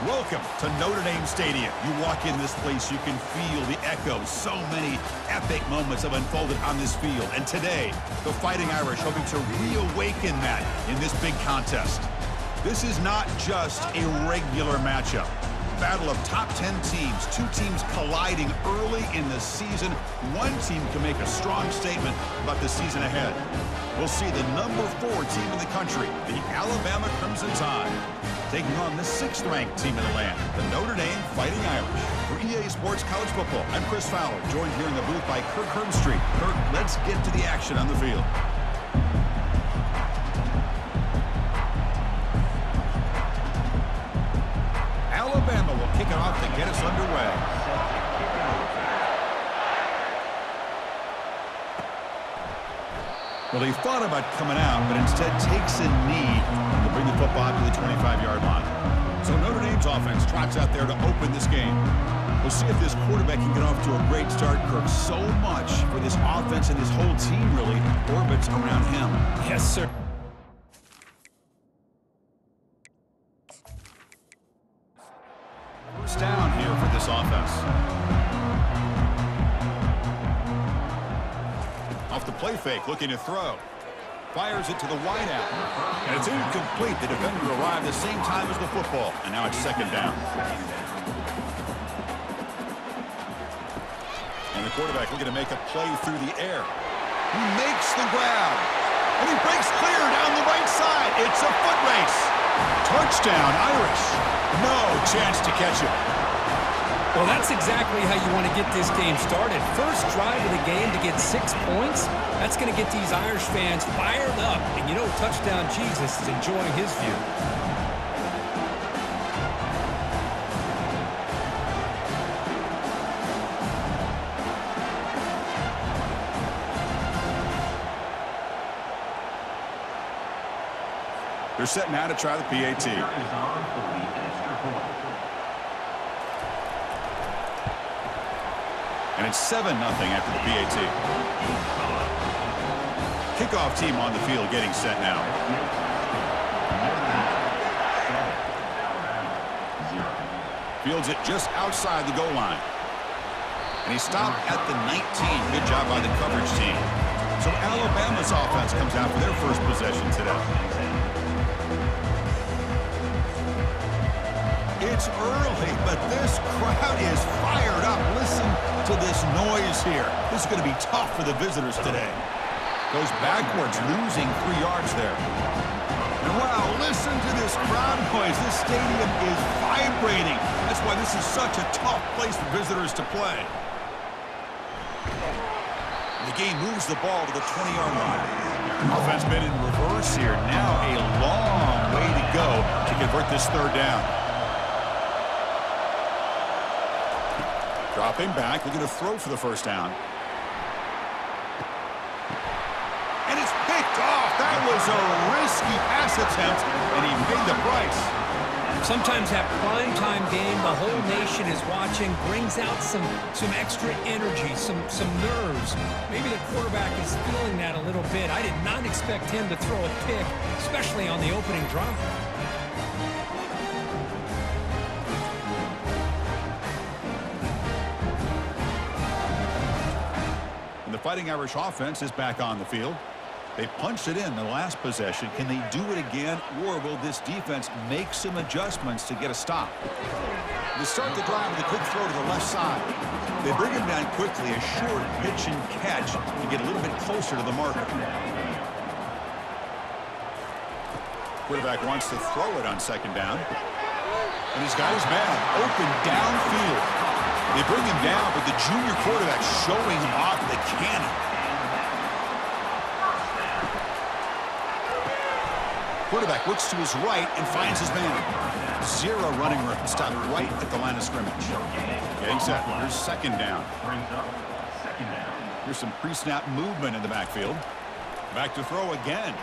Welcome to Notre Dame Stadium. You walk in this place, you can feel the echoes. So many epic moments have unfolded on this field. And today, the Fighting Irish hoping to reawaken that in this big contest. This is not just a regular matchup. Battle of top 10 teams, two teams colliding early in the season. One team can make a strong statement about the season ahead. We'll see the number 4 team in the country, the Alabama Crimson Tide, taking on the 6th-ranked team in the land, the Notre Dame Fighting Irish. For EA Sports College Football, I'm Chris Fowler, joined here in the booth by Kirk Herbstreit. Kirk, let's get to the action on the field. Alabama will kick it off to get us underway. Well, he thought about coming out, but instead takes a knee to bring the football to the 25-yard line. So Notre Dame's offense trots out there to open this game. We'll see if this quarterback can get off to a great start, Kirk. So much for this offense and this whole team really orbits around him. Yes, sir. First down here for this offense. Off the play fake, looking to throw. Fires it to the wideout. And it's incomplete. The defender arrived the same time as the football. And now it's second down. And the quarterback looking to make a play through the air. He makes the grab. And he breaks clear down the right side. It's a foot race. Touchdown, Irish. No chance to catch him. Well, that's exactly how you want to get this game started. First drive of the game to get 6 points. That's going to get these Irish fans fired up. And you know, Touchdown Jesus is enjoying his view. They're set now to try the PAT. And it's 7-0 after the PAT. Kickoff team on the field getting set now. Fields it just outside the goal line. And he stopped at the 19. Good job by the coverage team. So Alabama's offense comes out for their first possession today. It's early, but this crowd is fired up. Listen to this noise here. This is going to be tough for the visitors today. Goes backwards, losing 3 yards there. And wow, listen to this crowd noise. This stadium is vibrating. That's why this is such a tough place for visitors to play. The game moves the ball to the 20-yard line. Offense been in reverse here. Now a long way to go to convert this third down. Dropping back, looking to throw for the first down. And it's picked off. That was a risky pass attempt, and he paid the price. Sometimes that primetime game, the whole nation is watching, brings out some extra energy, some nerves. Maybe the quarterback is feeling that a little bit. I did not expect him to throw a pick, especially on the opening drive. The Fighting Irish offense is back on the field. They punched it in the last possession. Can they do it again, or will this defense make some adjustments to get a stop? They start the drive with a quick throw to the left side. They bring him down quickly, a short pitch and catch to get a little bit closer to the marker. Quarterback wants to throw it on second down. And he's got his man open downfield. They bring him down, but the junior quarterback showing off the cannon. Quarterback looks to his right and finds his man. 0 running room. Stopped right at the line of scrimmage. Getting set. Here's second down. Here's some pre-snap movement in the backfield. Back to throw again.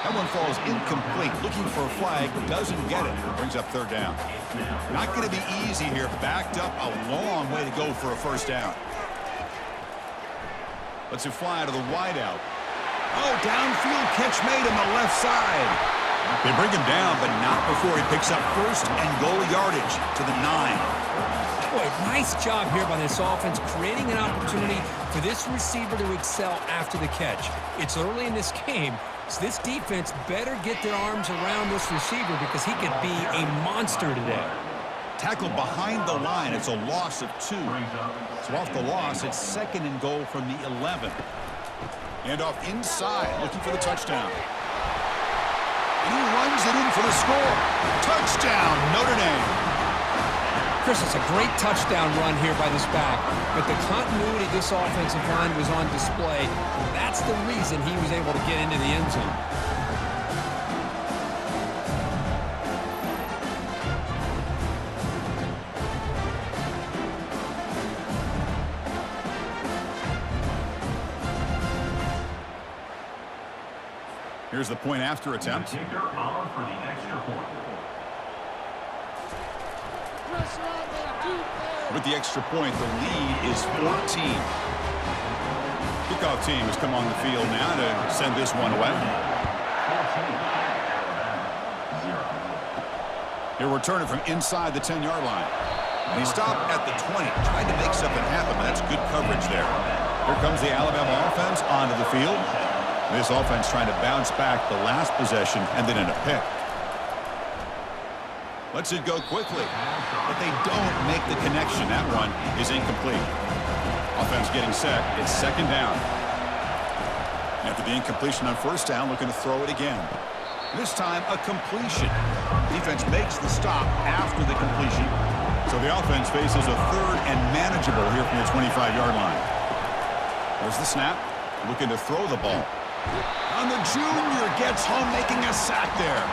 That one falls incomplete. Looking for a flag, doesn't get it. Brings up third down. Not going to be easy here. Backed up a long way to go for a first down. Lets it fly to the wideout. Oh, downfield catch made on the left side. They bring him down, but not before he picks up first and goal yardage to the 9. Boy, nice job here by this offense, creating an opportunity for this receiver to excel after the catch. It's early in this game, so this defense better get their arms around this receiver because he could be a monster today. Tackled behind the line. It's a loss of 2. So off the loss, it's 2nd and goal from the 11. And off inside, looking for the touchdown. And he runs it in for the score. Touchdown, Notre Dame. Chris, it's a great touchdown run here by this back, but the continuity of this offensive line was on display. That's the reason he was able to get into the end zone. Here's the point after attempt. Kicker on for the extra point. With the extra point, the lead is 14. Kickoff team has come on the field now to send this one away. He'll return it from inside the 10-yard line. And he stopped at the 20, tried to make something happen, but that's good coverage there. Here comes the Alabama offense onto the field. This offense trying to bounce back the last possession and then in a pick. Lets it go quickly, but they don't make the connection. That one is incomplete. Offense getting set. It's 2nd down. After the incompletion on 1st down, looking to throw it again. This time, a completion. Defense makes the stop after the completion. So the offense faces a 3rd and manageable here from the 25-yard line. There's the snap. Looking to throw the ball. And the junior gets home, making a sack there.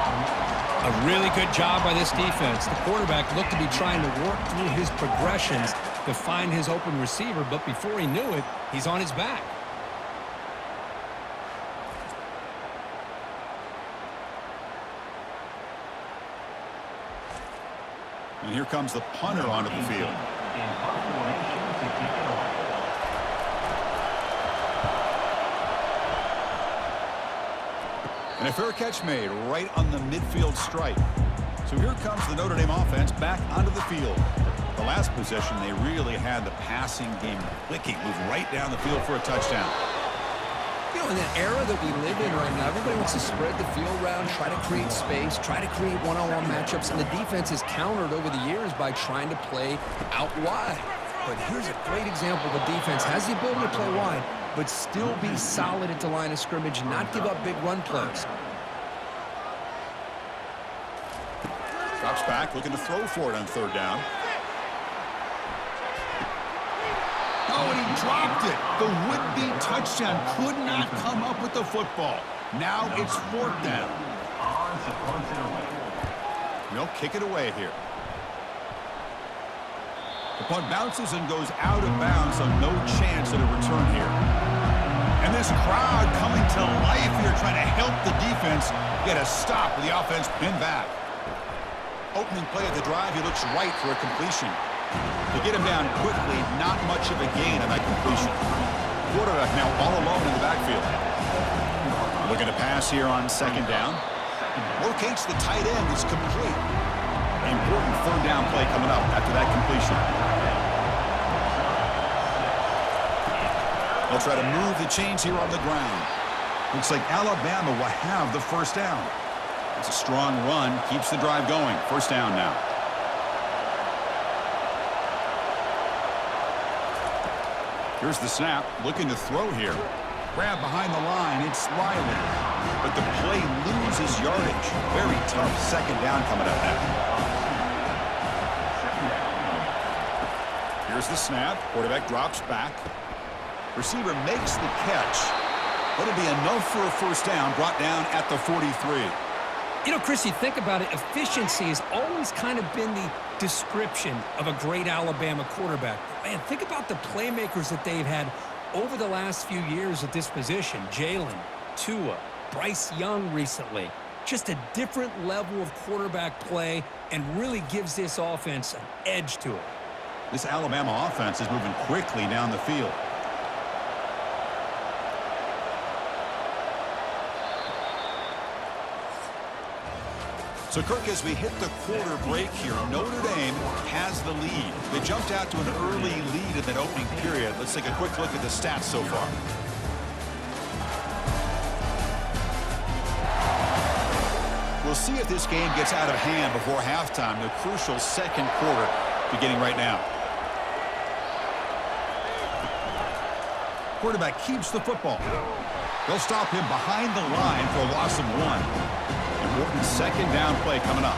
A really good job by this defense. The quarterback looked to be trying to work through his progressions to find his open receiver, but before he knew it, he's on his back. And here comes the punter onto the field. And a fair catch made right on the midfield stripe. So here comes the Notre Dame offense back onto the field. The last possession, they really had the passing game clicking, moved right down the field for a touchdown. You know, in the era that we live in right now, everybody wants to spread the field around, try to create space, try to create one-on-one matchups, and the defense has countered over the years by trying to play out wide. But here's a great example. The defense has the ability to play wide, but still be solid at the line of scrimmage and not give up big run plays. Drops back, looking to throw for it on 3rd down. Oh, and he dropped it. The would-be touchdown could not come up with the football. Now it's 4th down. They'll kick it away here. The punt bounces and goes out of bounds, so no chance at a return here. And this crowd coming to life here, trying to help the defense get a stop with the offense pinned back. Opening play of the drive, he looks right for a completion. To get him down quickly, not much of a gain on that completion. Quarterback now all alone in the backfield. Looking to pass here on 2nd down. Locates the tight end. It's complete. Important 3rd down play coming up after that completion. They'll try to move the chains here on the ground. Looks like Alabama will have the 1st down. It's a strong run, keeps the drive going. 1st down now. Here's the snap, looking to throw here. Grab behind the line, it's Riley. But the play loses yardage. Very tough 2nd down coming up now. Here's the snap, quarterback drops back. Receiver makes the catch. That'll be enough for a 1st down, brought down at the 43. You know, Chris, you think about it, efficiency has always kind of been the description of a great Alabama quarterback. Man, think about the playmakers that they've had over the last few years at this position. Jalen, Tua, Bryce Young recently. Just a different level of quarterback play and really gives this offense an edge to it. This Alabama offense is moving quickly down the field. So, Kirk, as we hit the quarter break here, Notre Dame has the lead. They jumped out to an early lead in that opening period. Let's take a quick look at the stats so far. We'll see if this game gets out of hand before halftime. The crucial second quarter beginning right now. Quarterback keeps the football. They'll stop him behind the line for a loss of 1. Important second down play coming up.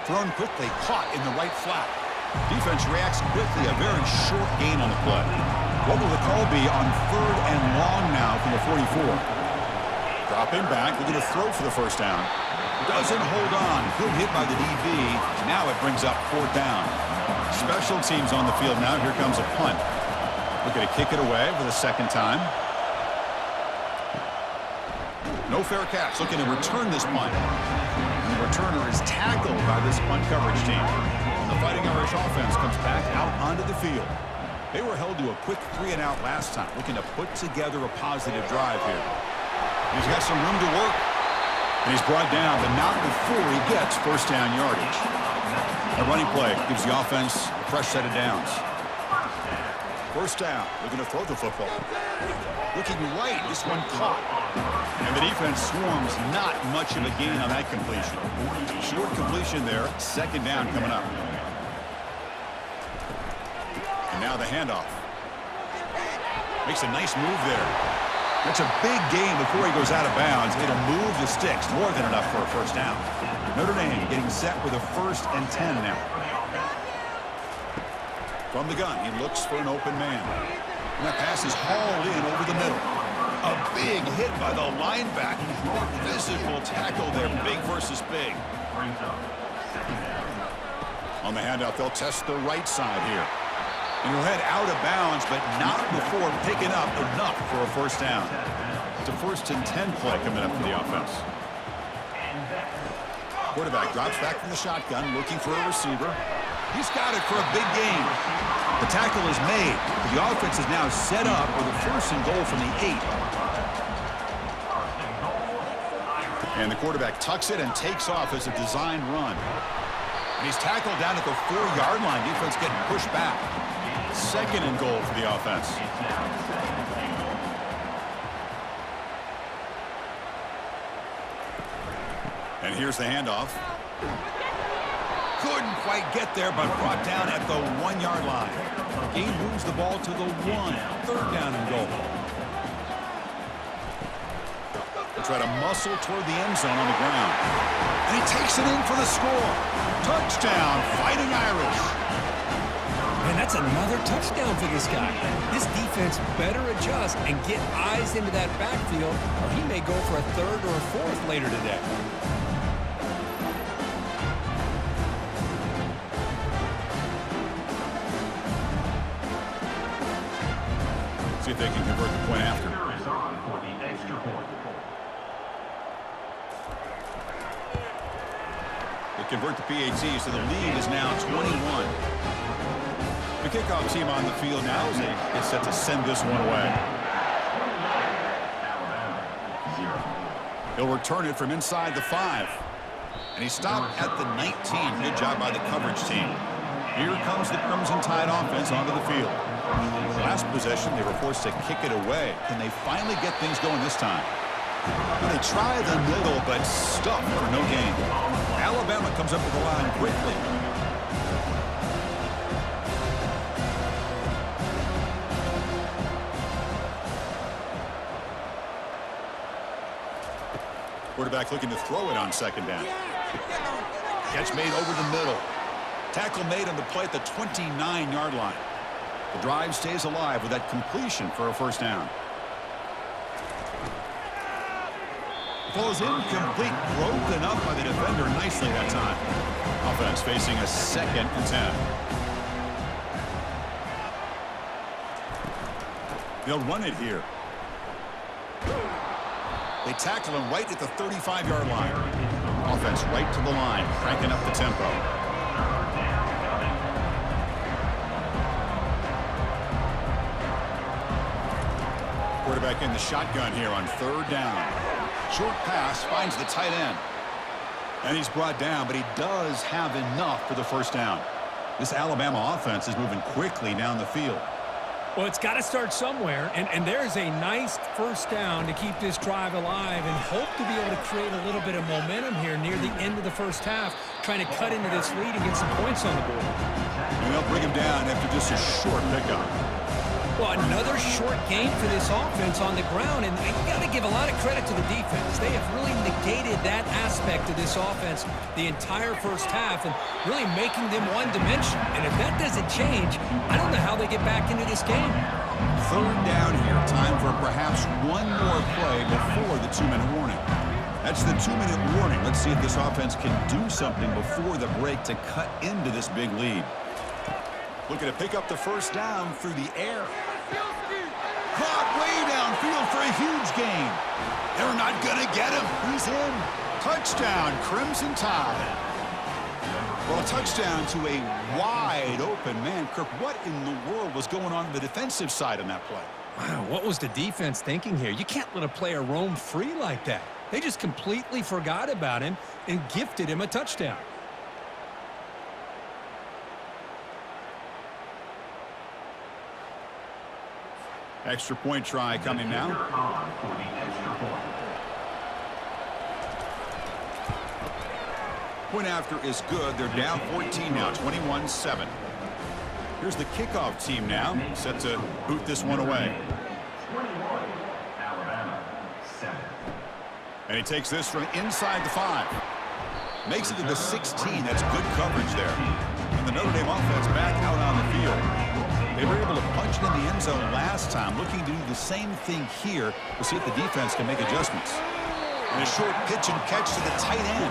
Thrown quickly, caught in the right flat. Defense reacts quickly, a very short gain on the play. What will the call be on 3rd and long now from the 44? Dropping back, looking to throw for the first down. Doesn't hold on. Good hit by the DB. Now it brings up 4th down. Special teams on the field now. Here comes a punt. Looking to kick it away for the second time. No fair catch. Looking to return this punt. And the returner is tackled by this punt coverage team. And the Fighting Irish offense comes back out onto the field. They were held to a quick 3-and-out last time. Looking to put together a positive drive here. He's got some room to work. And he's brought down, but not before he gets first down yardage. A running play gives the offense a fresh set of downs. First down, looking to throw the football. Looking right, this one caught. And the defense swarms, not much of a gain on that completion. Short completion there, second down coming up. And now the handoff. Makes a nice move there. That's a big gain before he goes out of bounds. It'll move the sticks, more than enough for a first down. Notre Dame getting set with a 1st and 10 now. From the gun, he looks for an open man. And that pass is hauled in over the middle. A big hit by the linebacker. Physical tackle there, big versus big. On the handoff, they'll test the right side here. And he'll head out of bounds, but not before picking up enough for a first down. It's a 1st and 10 play coming up for the offense. Quarterback drops back from the shotgun, looking for a receiver. He's got it for a big gain. The tackle is made. The offense is now set up with a 1st and goal from the 8. And the quarterback tucks it and takes off as a designed run. And he's tackled down at the 4-yard line. Defense getting pushed back. 2nd and goal for the offense. And here's the handoff. Couldn't quite get there, but brought down at the 1-yard line. Gain moves the ball to the 1. 3rd down and goal. They try to muscle toward the end zone on the ground. And he takes it in for the score. Touchdown, Fighting Irish. And that's another touchdown for this guy. This defense better adjust and get eyes into that backfield, or he may go for a 3rd or a 4th later today. See if they can convert the point after. Is on for the extra point. They convert the PAT, so the lead is now 21. The kickoff team on the field now as they get set to send this one away. He'll return it from inside the 5. And he stopped at the 19. Good job by the coverage team. Here comes the Crimson Tide offense onto the field. Last possession, they were forced to kick it away. Can they finally get things going this time? Well, they try the middle, but stuck for no gain. Alabama comes up with the line quickly. Quarterback looking to throw it on 2nd down. Catch made over the middle. Tackle made on the play at the 29-yard line. The drive stays alive with that completion for a first down. Falls incomplete, broken up by the defender nicely that time. Offense facing a 2nd and 10. They'll run it here. They tackle him right at the 35-yard line. Offense right to the line, cranking up the tempo. Quarterback in the shotgun here on third down. Short pass finds the tight end. And he's brought down, but he does have enough for the first down. This Alabama offense is moving quickly down the field. Well, it's got to start somewhere, and there's a nice first down to keep this drive alive and hope to be able to create a little bit of momentum here near the end of the first half, trying to cut into this lead and get some points on the board. And they'll bring him down after just a short pickup. Well, another short game for this offense on the ground, and you got to give a lot of credit to the defense. They have really negated that aspect of this offense the entire first half and really making them one-dimensional. And if that doesn't change, I don't know how they get back into this game. Third down here. Time for perhaps one more play before the 2-minute warning. That's the 2-minute warning. Let's see if this offense can do something before the break to cut into this big lead. Looking to pick up the first down through the air. Caught way downfield for a huge gain. They're not going to get him. He's in. Touchdown, Crimson Tide. Well, a touchdown to a wide-open man. Kirk, what in the world was going on the defensive side on that play? Wow, what was the defense thinking here? You can't let a player roam free like that. They just completely forgot about him and gifted him a touchdown. Extra point try coming now. For the extra point. Point after is good. They're down 14 now, 21-7. Here's the kickoff team now, set to boot this one away. 21, Alabama, 7. And he takes this from inside the 5. Makes it to the 16. That's good coverage there. And the Notre Dame offense back out on the field. They were able to punch it in the end zone last time, looking to do the same thing here to see if the defense can make adjustments. And a short pitch and catch to the tight end.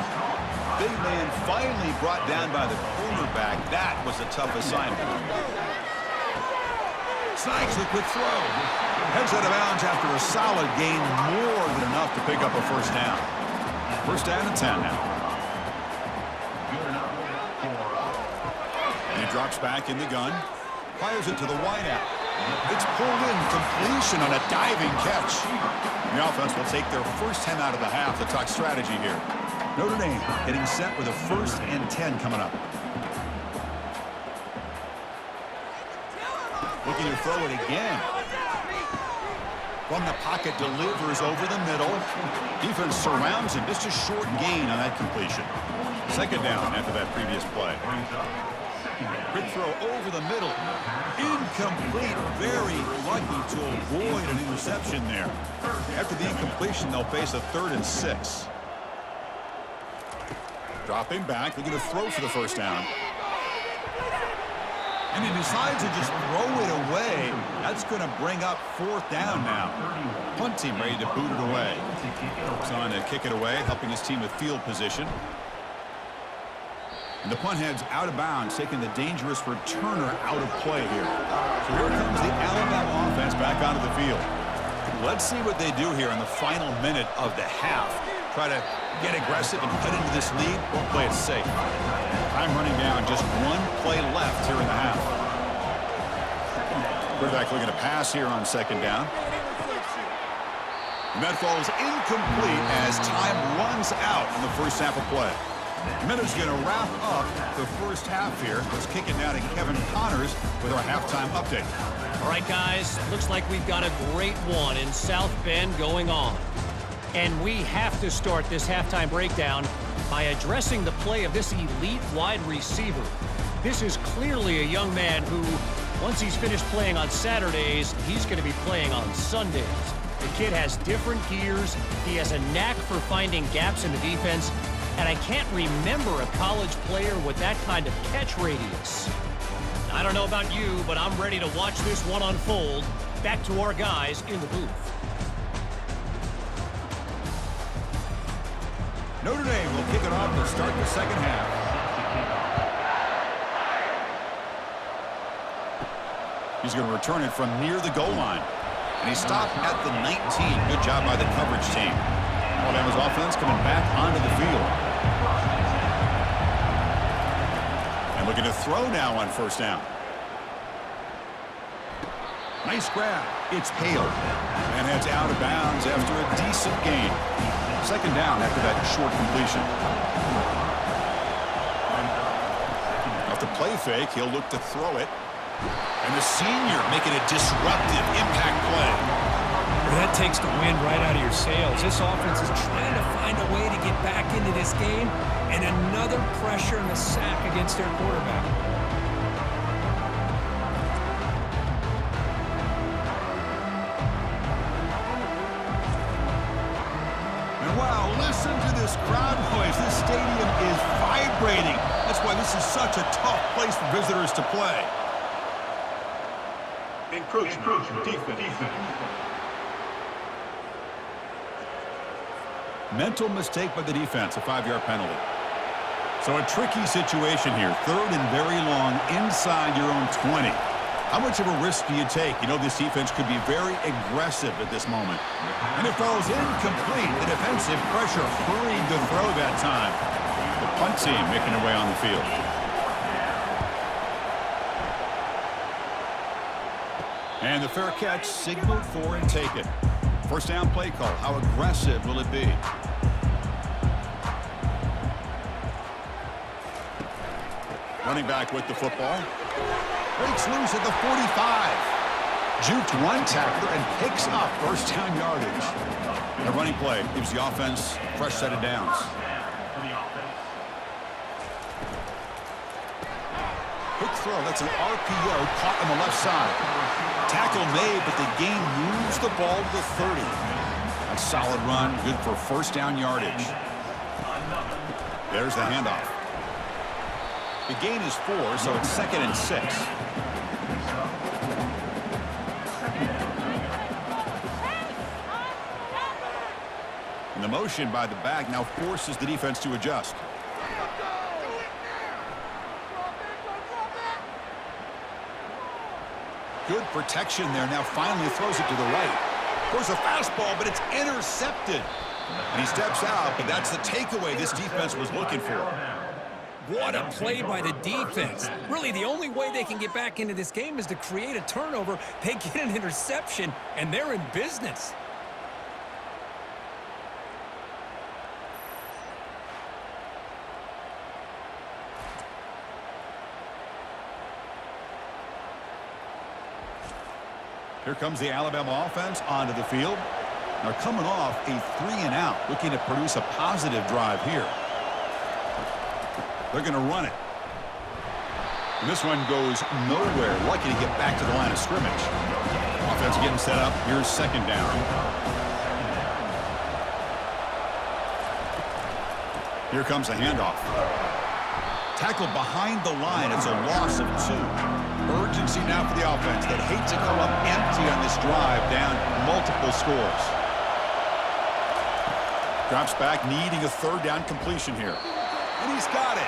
Big man finally brought down by the cornerback. That was a tough assignment. Snipes a quick throw. Heads out of bounds after a solid gain, more than enough to pick up a first down. First down and 10 now. And he drops back in the gun. Fires it to the wideout. It's pulled in, completion on a diving catch. The offense will take their first 10 out of the half to talk strategy here. Notre Dame getting set with a 1st and 10 coming up. Looking to throw it again. From the pocket, delivers over the middle. Defense surrounds him. Just a short gain on that completion. Second down after that previous play. Quick throw over the middle. Incomplete. Very lucky to avoid an interception there. After the incompletion, they'll face a 3rd and 6. Dropping back, looking to throw for the first down. And he decides to just throw it away. That's going to bring up 4th down now. Punt team ready to boot it away. He's on to kick it away, helping his team with field position. And the punt heads out of bounds, taking the dangerous returner out of play here. So here comes the Alabama offense back onto the field. Let's see what they do here in the final minute of the half. Try to get aggressive and cut into this lead, or play it safe. Time running down, just one play left here in the half. Quarterback looking to pass here on second down. And that falls incomplete as time runs out in the first half of play. Minute's going to wrap up the first half here. Let's kick it now to Kevin Connors with our halftime update. All right, guys, looks like we've got a great one in South Bend going on. And we have to start this halftime breakdown by addressing the play of this elite wide receiver. This is clearly a young man who, once he's finished playing on Saturdays, he's going to be playing on Sundays. The kid has different gears. He has a knack for finding gaps in the defense. And I can't remember a college player with that kind of catch radius. I don't know about you, but I'm ready to watch this one unfold. Back to our guys in the booth. Notre Dame will kick it off to start the second half. He's going to return it from near the goal line. And he stopped at the 19. Good job by the coverage team. Alabama's offense coming back onto the field. And looking to throw now on first down. Nice grab. It's Hale. And heads out of bounds after a decent gain. Second down after that short completion. Off the play fake, he'll look to throw it. And the senior making a disruptive impact play. That takes the wind right out of your sails. This offense is trying to find a way to get back into this game, and another pressure and a sack against their quarterback. And wow, listen to this crowd noise. This stadium is vibrating. That's why this is such a tough place for visitors to play. Encroachment. Defense. Mental mistake by the defense, a 5-yard penalty. So a tricky situation here. Third and very long inside your own 20. How much of a risk do you take? You know this defense could be very aggressive at this moment. And it falls incomplete. The defensive pressure hurried to throw that time. The punt team making their way on the field. And the fair catch signaled for and taken. First down play call. How aggressive will it be? Running back with the football. Breaks loose at the 45. Juked one tackler and picks up first down yardage. A running play gives the offense a fresh set of downs. Quick throw. That's an RPO caught on the left side. Tackle made, but the game moves the ball to the 30. A solid run, good for first down yardage. There's the handoff. The gain is 4, so it's 2nd and 6. And the motion by the back now forces the defense to adjust. Good protection there. Now finally throws it to the right. Throws a fastball, but it's intercepted. And he steps out, but that's the takeaway this defense was looking for. What a play by the defense. Really, the only way they can get back into this game is to create a turnover. They get an interception, and they're in business. Here comes the Alabama offense onto the field. They're coming off a 3-and-out, looking to produce a positive drive here. They're going to run it. And this one goes nowhere. Lucky to get back to the line of scrimmage. Offense getting set up. Here's second down. Here comes a handoff. Tackled behind the line. It's a loss of 2. Urgency now for the offense. They'd hate to come up empty on this drive, down multiple scores. Drops back, needing a third down completion here. And he's got it.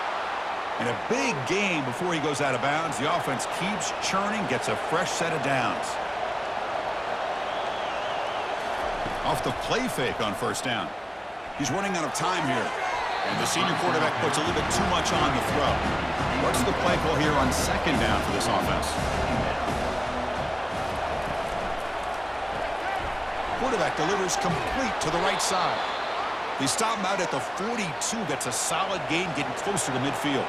And a big gain before he goes out of bounds. The offense keeps churning, gets a fresh set of downs. Off the play fake on first down. He's running out of time here. And the senior quarterback puts a little bit too much on the throw. What's the play call here on second down for this offense? Quarterback delivers complete to the right side. They stop him out at the 42. That's a solid gain, getting closer to midfield.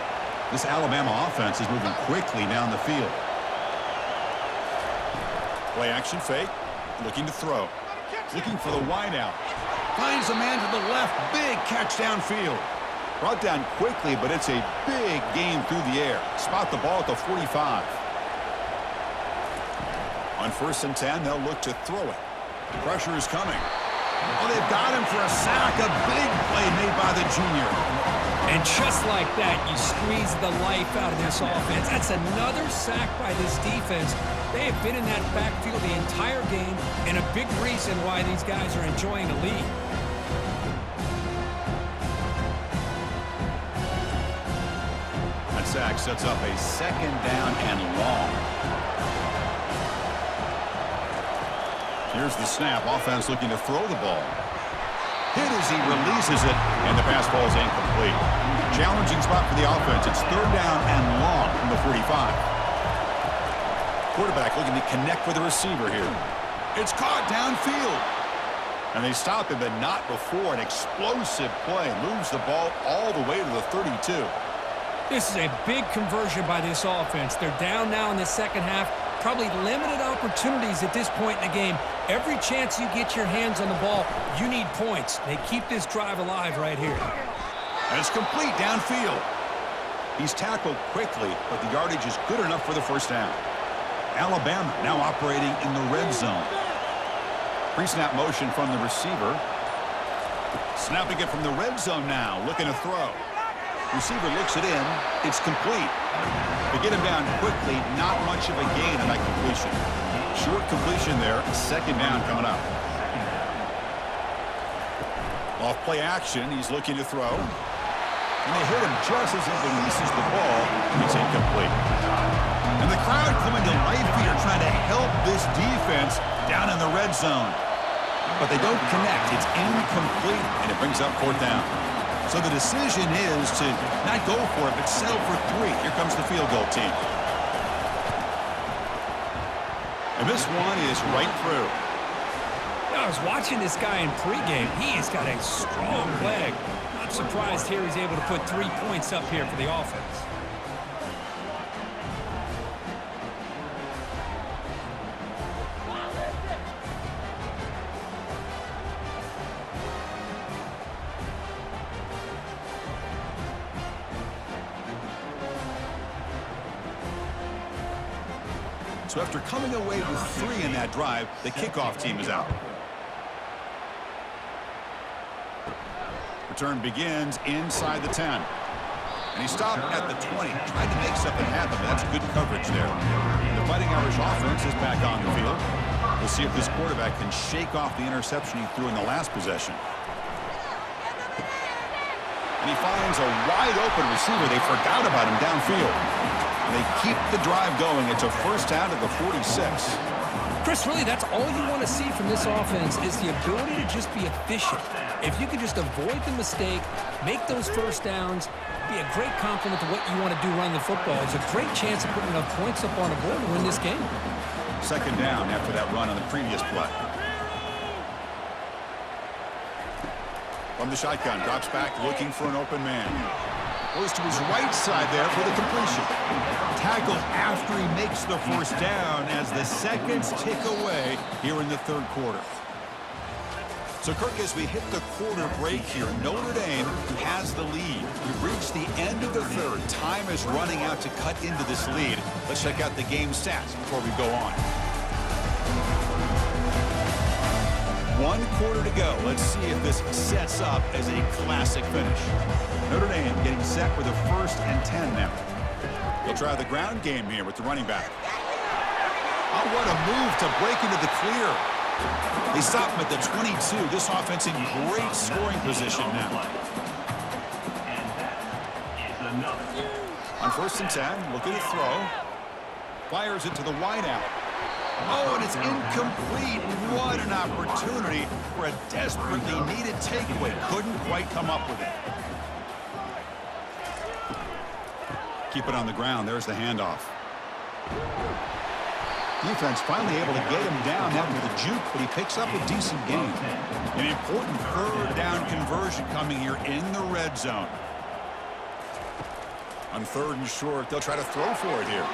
This Alabama offense is moving quickly down the field. Play action fake. Looking to throw. Looking for the wideout. Finds a man to the left. Big catch downfield. Brought down quickly, but it's a big gain through the air. Spot the ball at the 45. On 1st and 10, they'll look to throw it. Pressure is coming. Oh, they've got him for a sack. A big play made by the junior. And just like that, you squeeze the life out of this offense. That's another sack by this defense. They have been in that backfield the entire game, and a big reason why these guys are enjoying a lead. That sack sets up a second down and long. Here's the snap. Offense looking to throw the ball. Hit as he releases it, and the pass ball is incomplete. Challenging spot for the offense. It's third down and long from the 45. Quarterback looking to connect with the receiver here. It's caught downfield. And they stop him, but not before. An explosive play. Moves the ball all the way to the 32. This is a big conversion by this offense. They're down now in the second half. Probably limited opportunities at this point in the game. Every chance you get your hands on the ball, you need points. They keep this drive alive right here. And it's complete downfield. He's tackled quickly, but the yardage is good enough for the first down. Alabama now operating in the red zone. Pre-snap motion from the receiver. Snapping it from the red zone now, looking to throw. Receiver looks it in. It's complete. They get him down quickly, not much of a gain on that completion. Short completion there, second down coming up. Off play action, he's looking to throw. And they hit him just as he releases the ball. It's incomplete. And the crowd coming to life here trying to help this defense down in the red zone. But they don't connect. It's incomplete, and it brings up fourth down. So the decision is to not go for it, but settle for 3. Here comes the field goal team. And this one is right through. I was watching this guy in pregame. He has got a strong leg. Not surprised here he's able to put 3 points up here for the offense. So after coming away with 3 in that drive, the kickoff team is out. Return begins inside the 10. And he stopped at the 20. Tried to make something happen, but that's good coverage there. The Fighting Irish offense is back on the field. We'll see if this quarterback can shake off the interception he threw in the last possession. And he finds a wide-open receiver. They forgot about him downfield. And they keep the drive going. It's a first down at the 46. Chris, really, that's all you want to see from this offense is the ability to just be efficient. If you can just avoid the mistake, make those first downs, be a great compliment to what you want to do running the football. It's a great chance of putting enough points up on the board to win this game. Second down after that run on the previous play. From the shotgun, drops back looking for an open man. Goes to his right side there for the completion. Tackle after he makes the first down as the seconds tick away here in the third quarter. So, Kirk, as we hit the quarter break here, Notre Dame has the lead. We've reached the end of the third. Time is running out to cut into this lead. Let's check out the game stats before we go on. 1 quarter to go. Let's see if this sets up as a classic finish. Notre Dame getting set for the 1st and 10 now. They'll try the ground game here with the running back. Oh, what a move to break into the clear. They stop him at the 22. This offense in great scoring position now. On 1st and 10, looking to throw. Fires it to the wideout. Oh, and it's incomplete. What an opportunity for a desperately needed takeaway. Couldn't quite come up with it. Keep it on the ground. There's the handoff. Defense finally able to get him down after the juke, but he picks up a decent gain. An important 3rd down conversion coming here in the red zone. On 3rd and short, they'll try to throw for it here.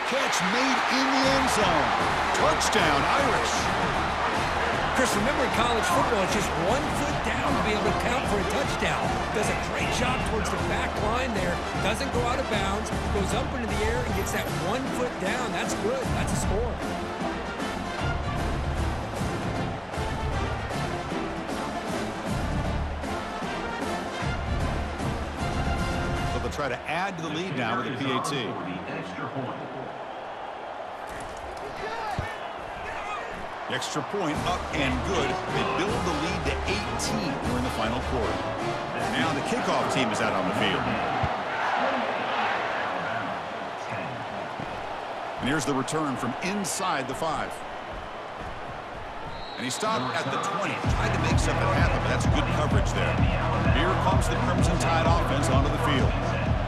Catch made in the end zone. Touchdown, Irish. Chris, remember in college football, it's just 1 foot down to be able to count for a touchdown. Does a great job towards the back line there. Doesn't go out of bounds. Goes up into the air and gets that 1 foot down. That's good. That's a score. So they'll try to add to the lead now with a PAT. The extra point up and good. They build the lead to 18 here in the final quarter. Now the kickoff team is out on the field. And here's the return from inside the 5. And he stopped at the 20. Tried to make something happen, but that's good coverage there. Here comes the Crimson Tide offense onto the field.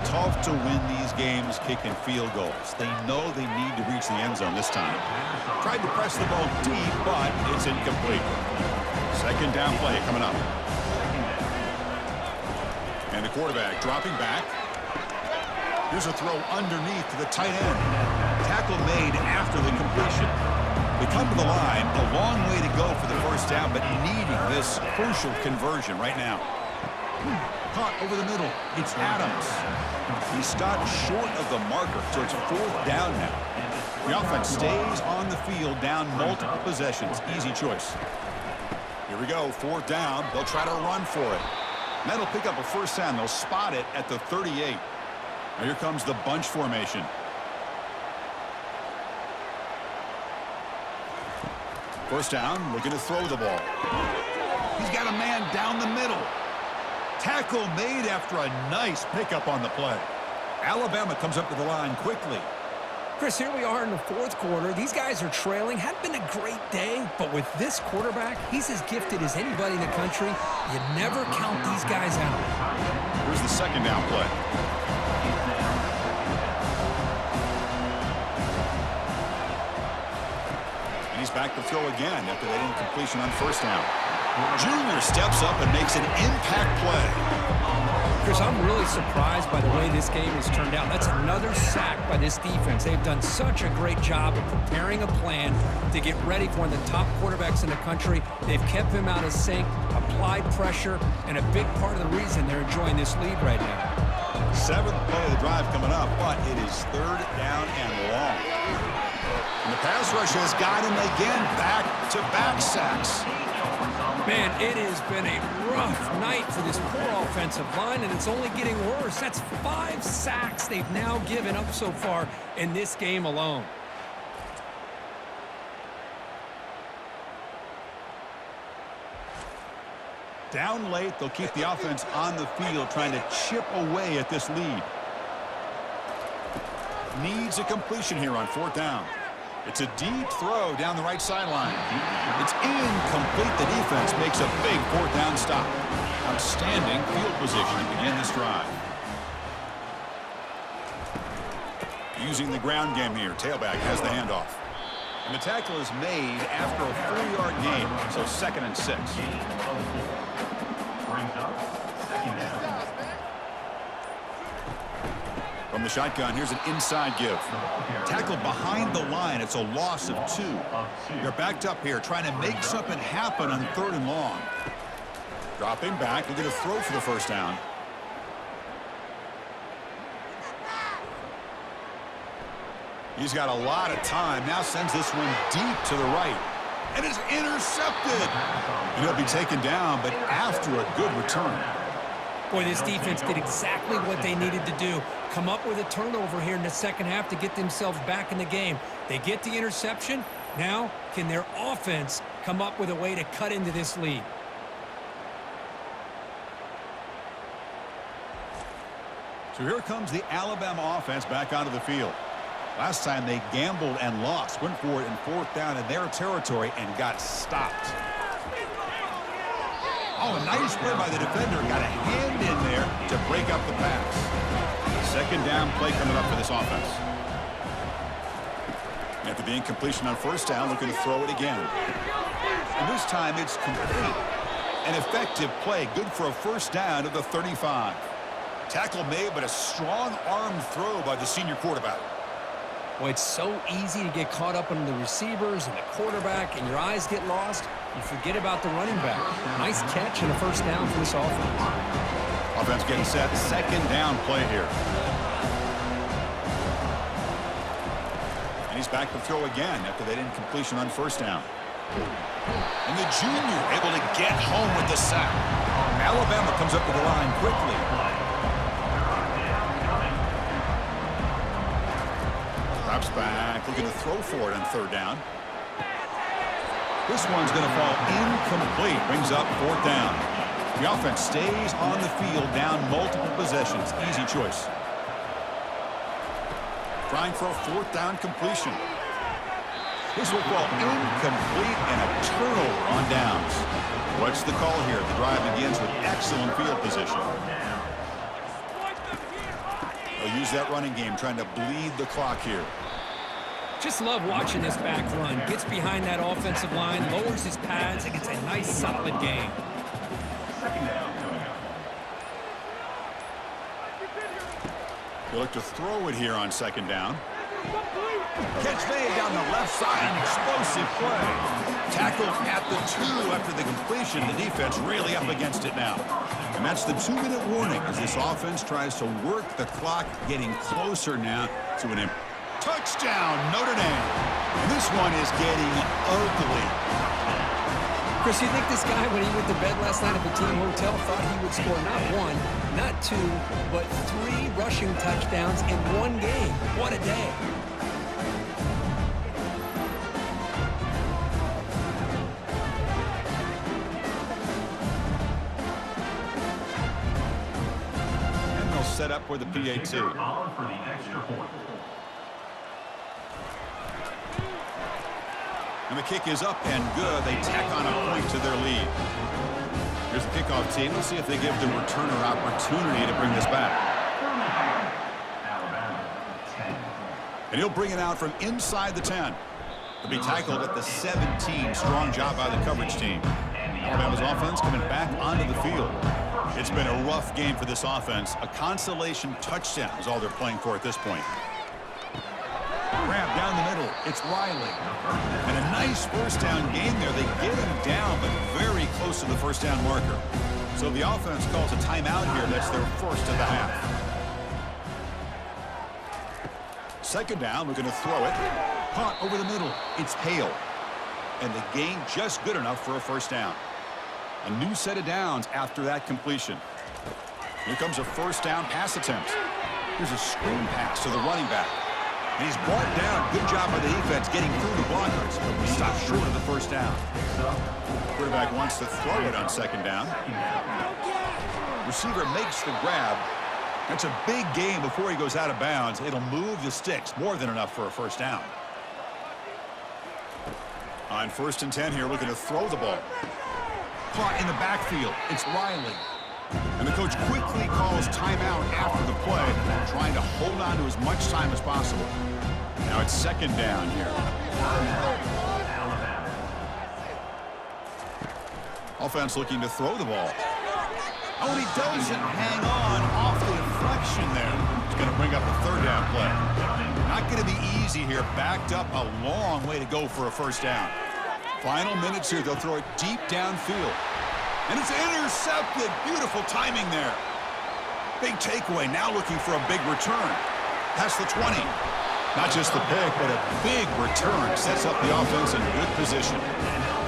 tough to win these games kicking field goals. They know they need to reach the end zone this time. Tried to press the ball deep, but it's incomplete. Second down play coming up. And the quarterback dropping back. Here's a throw underneath to the tight end. Tackle made after the completion. They come to the line, a long way to go for the first down, but needing this crucial conversion right now. Caught over the middle. It's Adams. He stopped short of the marker, so it's fourth down now. The offense stays on the field, down multiple possessions. Easy choice. Here we go, fourth down. They'll try to run for it. And that'll pick up a first down. They'll spot it at the 38. Now here comes the bunch formation. First down, looking to throw the ball. He's got a man down the middle. Tackle made after a nice pickup on the play. Alabama comes up to the line quickly. Chris, here we are in the fourth quarter. These guys are trailing. Hadn't been a great day, but with this quarterback, he's as gifted as anybody in the country. You never count these guys out. Here's the second down play. And he's back to throw again after that incompletion on first down. Junior steps up and makes an impact play. Chris, I'm really surprised by the way this game has turned out. That's another sack by this defense. They've done such a great job of preparing a plan to get ready for one of the top quarterbacks in the country. They've kept him out of sync, applied pressure, and a big part of the reason they're enjoying this lead right now. Seventh play of the drive coming up, but it is third down and long. And the pass rush has got him again, back-to-back sacks. Man, it has been a rough night for this poor offensive line, and it's only getting worse. That's 5 sacks they've now given up so far in this game alone. Down late, they'll keep the offense on the field, trying to chip away at this lead. Needs a completion here on fourth down. It's a deep throw down the right sideline. It's incomplete. The defense makes a big fourth down stop. Outstanding field position to begin this drive. Using the ground game here. Tailback has the handoff. And the tackle is made after a 4-yard gain, so 2nd and 6. From the shotgun, here's an inside give. Tackled behind the line. It's a loss of 2. They're backed up here, trying to make something happen on 3rd and long. Dropping back, looking to throw for the first down. He's got a lot of time. Now sends this one deep to the right. And it's intercepted. And he'll be taken down, but after a good return. Boy, this defense did exactly what they needed to do. Come up with a turnover here in the second half to get themselves back in the game. They get the interception. Now, can their offense come up with a way to cut into this lead? So here comes the Alabama offense back onto the field. Last time they gambled and lost. Went for it in fourth down in their territory and got stopped. Oh, a nice play by the defender. Got a hand in there to break up the pass. Second down play coming up for this offense. After the incompletion on first down, looking to throw it again. And this time it's complete. An effective play. Good for a first down of the 35. Tackle made, but a strong arm throw by the senior quarterback. Boy, it's so easy to get caught up in the receivers and the quarterback, and your eyes get lost. You forget about the running back. Nice catch and a first down for this offense. Offense getting set. Second down play here. And he's back to throw again after that incompletion on first down. And the junior able to get home with the sack. Alabama comes up to the line quickly. Drops back, looking to throw for it on third down. This one's going to fall incomplete. Brings up fourth down. The offense stays on the field, down multiple possessions. Easy choice. Trying for a fourth down completion. This will fall incomplete and a turnover on downs. What's the call here? The drive begins with excellent field position. They'll use that running game, trying to bleed the clock here. Just love watching this back run. Gets behind that offensive line, lowers his pads, and gets a nice, solid gain. Second down coming up. They look to throw it here on second down. Catch made down the left side. An explosive play. Tackled at the 2 after the completion. The defense really up against it now. And that's the 2-minute warning as this offense tries to work the clock, getting closer now to an touchdown, Notre Dame. And this one is getting ugly. Chris, you think this guy, when he went to bed last night at the team hotel, thought he would score not 1, not 2, but 3 rushing touchdowns in one game? What a day. And they'll set up for the PAT. On for the extra point. And the kick is up and good. They tack on a point to their lead. Here's the kickoff team. Let's see if they give the returner opportunity to bring this back. Alabama, 10. And he'll bring it out from inside the 10. He'll be tackled at the 17. Strong job by the coverage team. Alabama's offense coming back onto the field. It's been a rough game for this offense. A consolation touchdown is all they're playing for at this point. Grab down the middle. It's Riley. And a nice first down gain there. They get him down, but very close to the first down marker. So the offense calls a timeout here. That's their first of the half. Second down, we're going to throw it. Caught over the middle. It's Hale. And the gain just good enough for a first down. A new set of downs after that completion. Here comes a first down pass attempt. Here's a screen pass to the running back. And he's brought down. Good job by the defense getting through the blockers. But we stopped short of the first down. Quarterback wants to throw it on second down. Receiver makes the grab. That's a big gain before he goes out of bounds. It'll move the sticks. More than enough for a first down. On 1st and 10 here, looking to throw the ball. Caught in the backfield. It's Riley. And the coach quickly calls timeout after the play, trying to hold on to as much time as possible. Now it's second down here. Offense looking to throw the ball. Oh, and he doesn't hang on off the deflection there. It's going to bring up a third down play. Not going to be easy here. Backed up a long way to go for a first down. Final minutes here. They'll throw it deep downfield. And it's intercepted. Beautiful timing there. Big takeaway. Now looking for a big return. Past the 20. Not just the pick, but a big return. Sets up the offense in good position.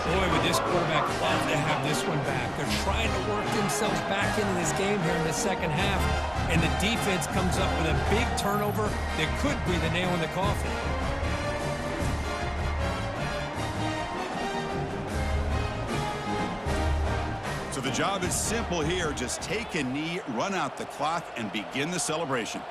Boy, would this quarterback love to have this one back. They're trying to work themselves back into this game here in the second half. And the defense comes up with a big turnover that could be the nail in the coffin. So the job is simple here. Just take a knee, run out the clock, and begin the celebration.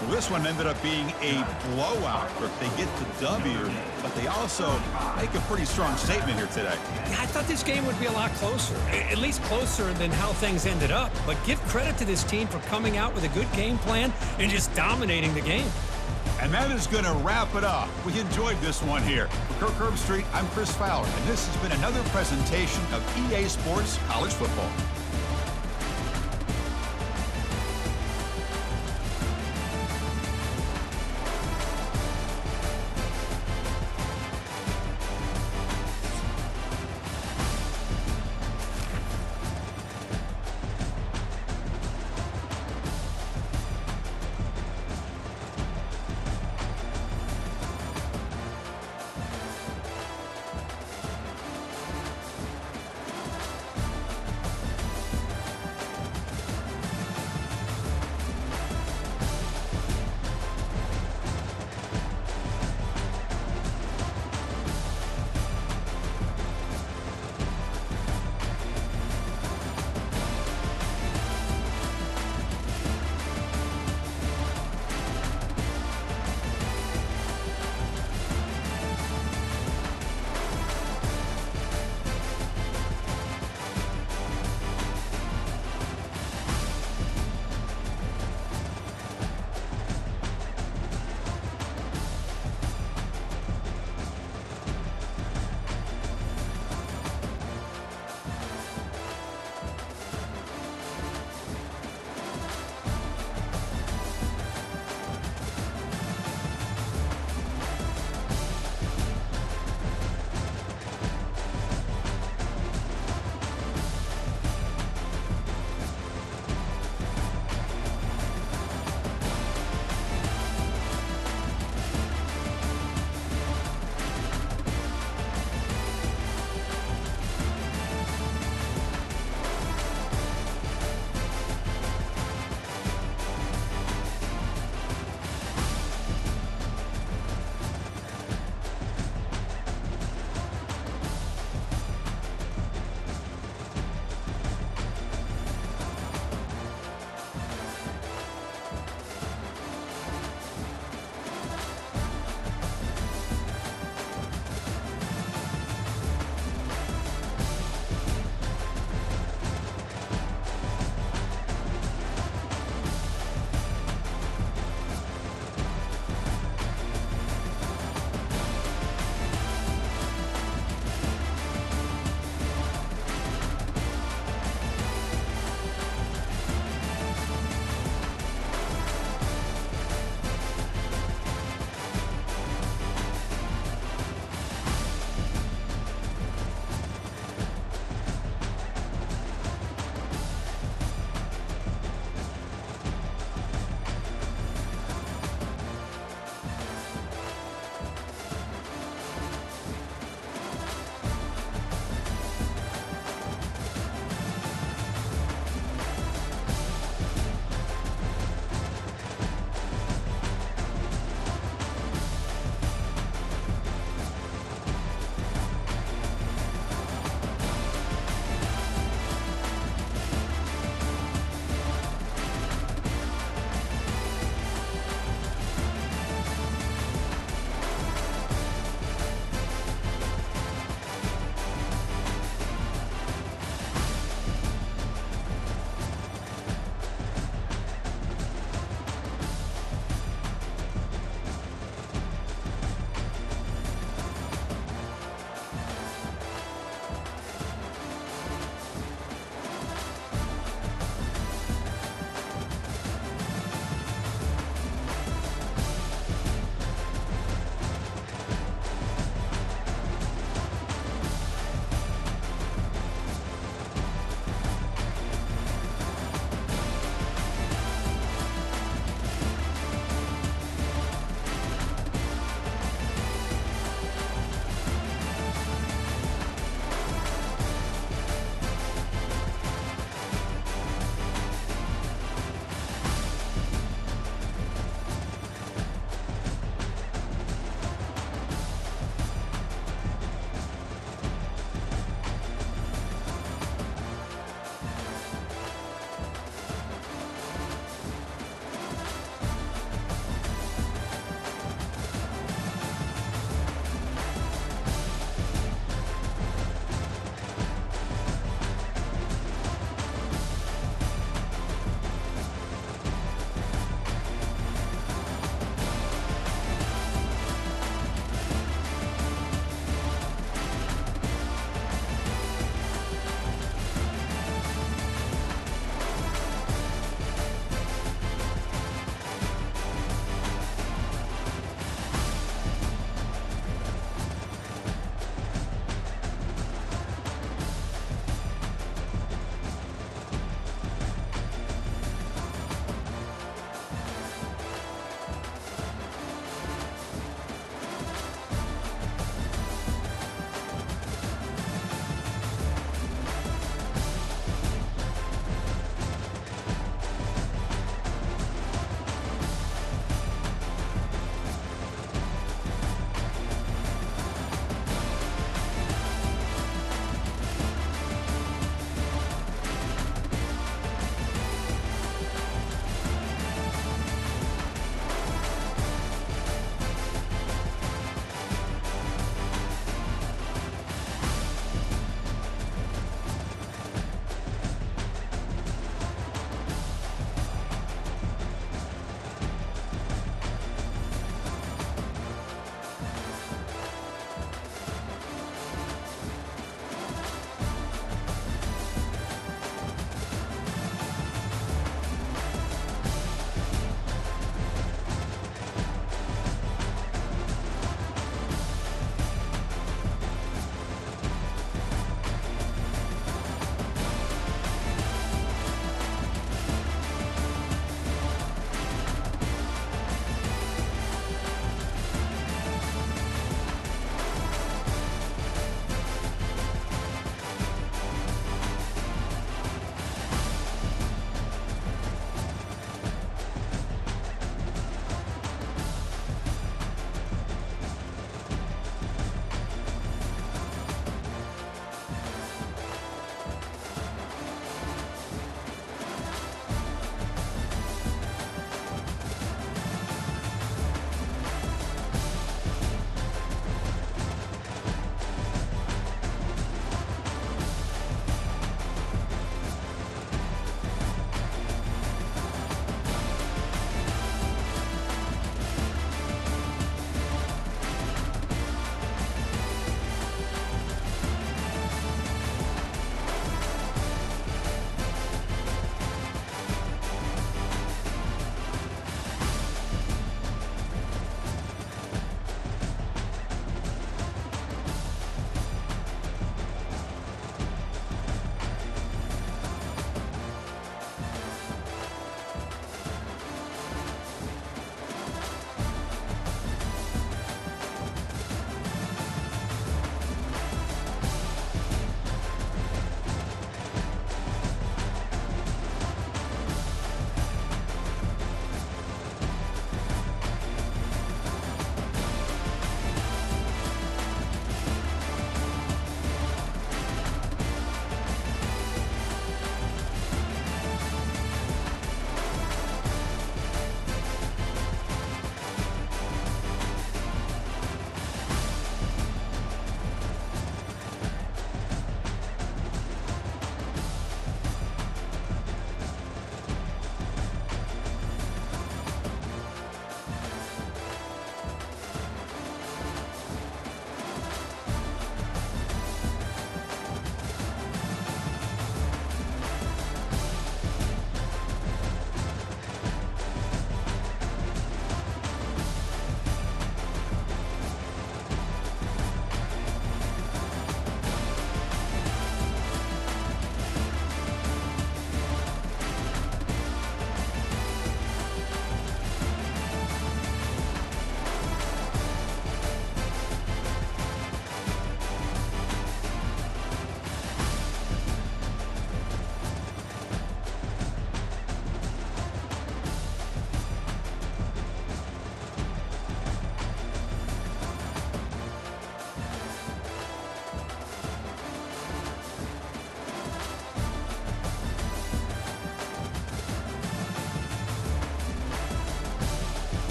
Well, this one ended up being a blowout. They get the W, but they also make a pretty strong statement here today. Yeah, I thought this game would be a lot closer, at least closer than how things ended up. But give credit to this team for coming out with a good game plan and just dominating the game. And that is going to wrap it up. We enjoyed this one here. For Kirk Herbstreit, I'm Chris Fowler, and this has been another presentation of EA Sports College Football.